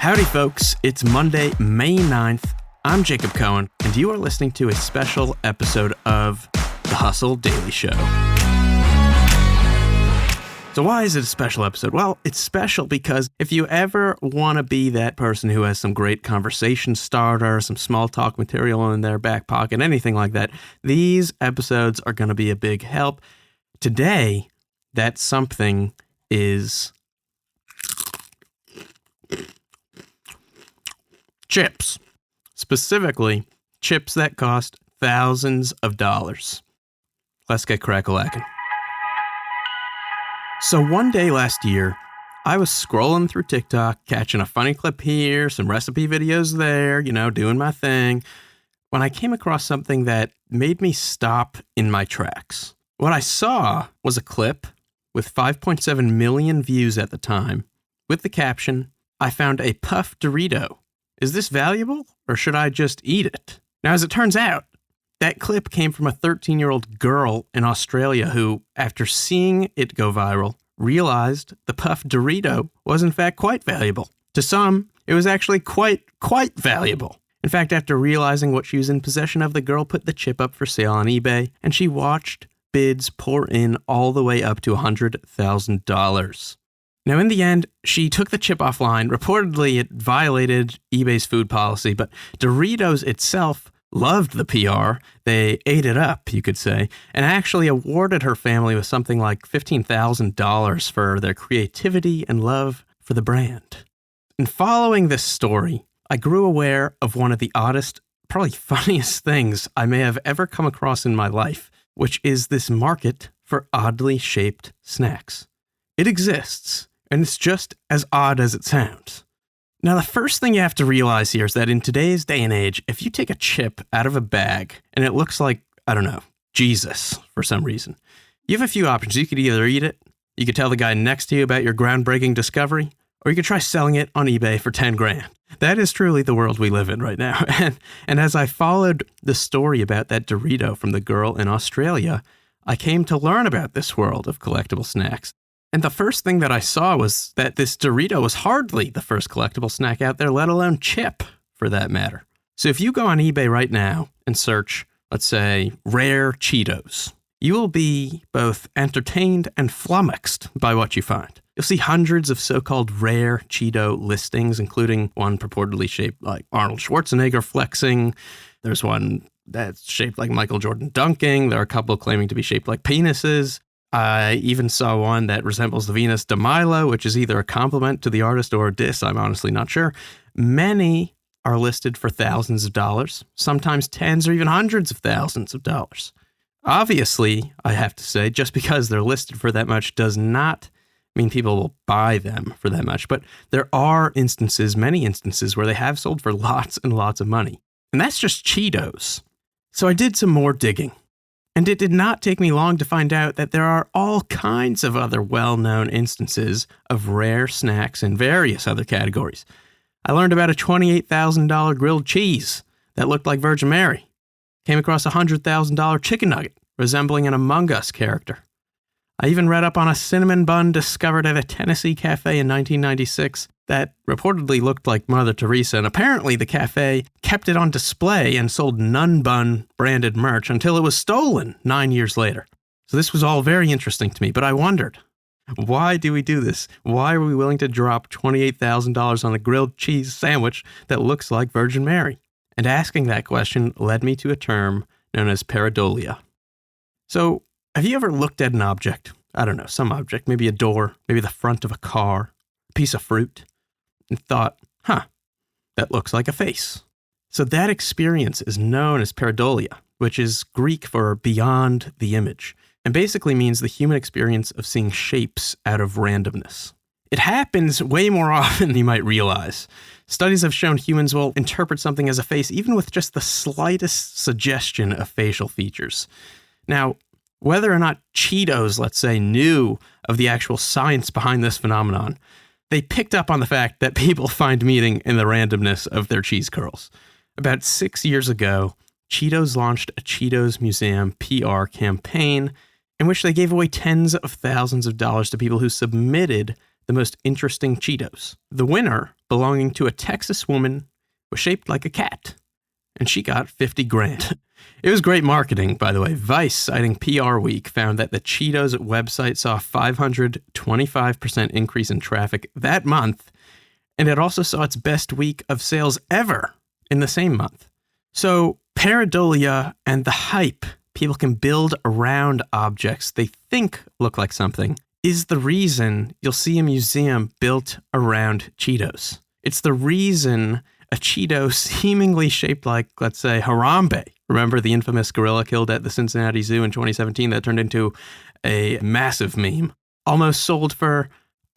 Howdy, folks. It's Monday, May 9th. I'm Jacob Cohen, and you are listening to a special episode of The Hustle Daily Show. So why is it a special episode? Well, it's special because if you ever want to be that person who has some great conversation starter, some small talk material in their back pocket, anything like that, these episodes are going to be a big help. Today, that something is chips. Specifically, chips that cost thousands of dollars. Let's get crack-a-lackin'. So one day last year, I was scrolling through TikTok, catching a funny clip here, some recipe videos there, doing my thing, when I came across something that made me stop in my tracks. What I saw was a clip with 5.7 million views at the time, with the caption, "I found a puff Dorito. Is this valuable, or should I just eat it?" Now, as it turns out, that clip came from a 13-year-old girl in Australia who, after seeing it go viral, realized the puff Dorito was in fact quite valuable. To some, it was actually quite valuable. In fact, after realizing what she was in possession of, the girl put the chip up for sale on eBay, and she watched bids pour in all the way up to $100,000. Now, in the end, she took the chip offline. Reportedly, it violated eBay's food policy, but Doritos itself loved the PR. They ate it up, you could say, and actually awarded her family with something like $15,000 for their creativity and love for the brand. In following this story, I grew aware of one of the oddest, probably funniest things I may have ever come across in my life, which is this market for oddly shaped snacks. It exists. And it's just as odd as it sounds. Now, the first thing you have to realize here is that in today's day and age, if you take a chip out of a bag and it looks like, Jesus for some reason, you have a few options. You could either eat it, you could tell the guy next to you about your groundbreaking discovery, or you could try selling it on eBay for 10 grand. That is truly the world we live in right now. And as I followed the story about that Dorito from the girl in Australia, I came to learn about this world of collectible snacks. And the first thing that I saw was that this Dorito was hardly the first collectible snack out there, let alone chip, for that matter. So if you go on eBay right now and search, let's say, rare Cheetos, you will be both entertained and flummoxed by what you find. You'll see hundreds of so-called rare Cheeto listings, including one purportedly shaped like Arnold Schwarzenegger flexing. There's one that's shaped like Michael Jordan dunking. There are a couple claiming to be shaped like penises. I even saw one that resembles the Venus de Milo, which is either a compliment to the artist or a diss. I'm honestly not sure. Many are listed for thousands of dollars, sometimes tens or even hundreds of thousands of dollars. Obviously, I have to say, just because they're listed for that much does not mean people will buy them for that much. But there are instances, many instances, where they have sold for lots and lots of money. And that's just Cheetos. So I did some more digging. And it did not take me long to find out that there are all kinds of other well-known instances of rare snacks in various other categories. I learned about a $28,000 grilled cheese that looked like Virgin Mary. Came across a $100,000 chicken nugget resembling an Among Us character. I even read up on a cinnamon bun discovered at a Tennessee cafe in 1996 that reportedly looked like Mother Teresa, and apparently the cafe kept it on display and sold Nun Bun branded merch until it was stolen 9 years later. So this was all very interesting to me, but I wondered, why do we do this? Why are we willing to drop $28,000 on a grilled cheese sandwich that looks like Virgin Mary? And asking that question led me to a term known as pareidolia. So, have you ever looked at an object, some object, maybe a door, maybe the front of a car, a piece of fruit, and thought, that looks like a face? So that experience is known as pareidolia, which is Greek for beyond the image, and basically means the human experience of seeing shapes out of randomness. It happens way more often than you might realize. Studies have shown humans will interpret something as a face even with just the slightest suggestion of facial features. Now, whether or not Cheetos, let's say, knew of the actual science behind this phenomenon, they picked up on the fact that people find meaning in the randomness of their cheese curls. About 6 years ago, Cheetos launched a Cheetos Museum PR campaign in which they gave away tens of thousands of dollars to people who submitted the most interesting Cheetos. The winner, belonging to a Texas woman, was shaped like a cat, and she got 50 grand. It was great marketing, by the way. Vice, citing PR Week, found that the Cheetos website saw a 525% increase in traffic that month, and it also saw its best week of sales ever in the same month. So, pareidolia and the hype people can build around objects they think look like something is the reason you'll see a museum built around Cheetos. It's the reason a Cheeto seemingly shaped like, let's say, Harambe. Remember the infamous gorilla killed at the Cincinnati Zoo in 2017 that turned into a massive meme? Almost sold for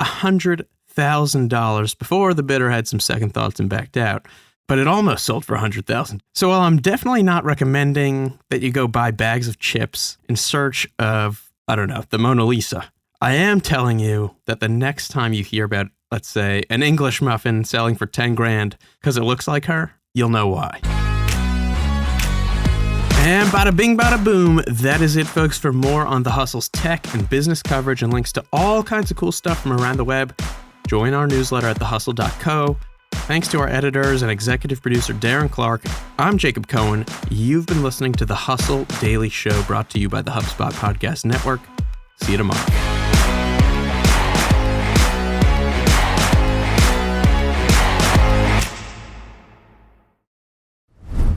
$100,000 before the bidder had some second thoughts and backed out. But it almost sold for $100,000. So while I'm definitely not recommending that you go buy bags of chips in search of, the Mona Lisa, I am telling you that the next time you hear about, let's say, an English muffin selling for 10 grand because it looks like her, you'll know why. And bada bing, bada boom. That is it, folks. For more on The Hustle's tech and business coverage and links to all kinds of cool stuff from around the web, join our newsletter at thehustle.co. Thanks to our editors and executive producer, Darren Clark. I'm Jacob Cohen. You've been listening to The Hustle Daily Show, brought to you by the HubSpot Podcast Network. See you tomorrow.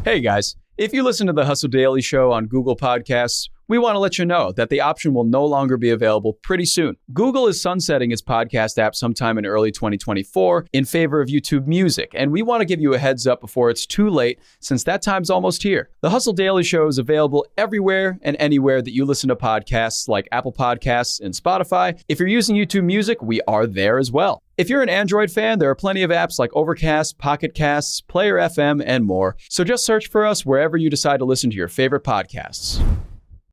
Hey guys, if you listen to the Hustle Daily Show on Google Podcasts, we want to let you know that the option will no longer be available pretty soon. Google is sunsetting its podcast app sometime in early 2024 in favor of YouTube Music, and we want to give you a heads up before it's too late, since that time's almost here. The Hustle Daily Show is available everywhere and anywhere that you listen to podcasts, like Apple Podcasts and Spotify. If you're using YouTube Music, we are there as well. If you're an Android fan, there are plenty of apps like Overcast, Pocket Casts, Player FM, and more. So just search for us wherever you decide to listen to your favorite podcasts.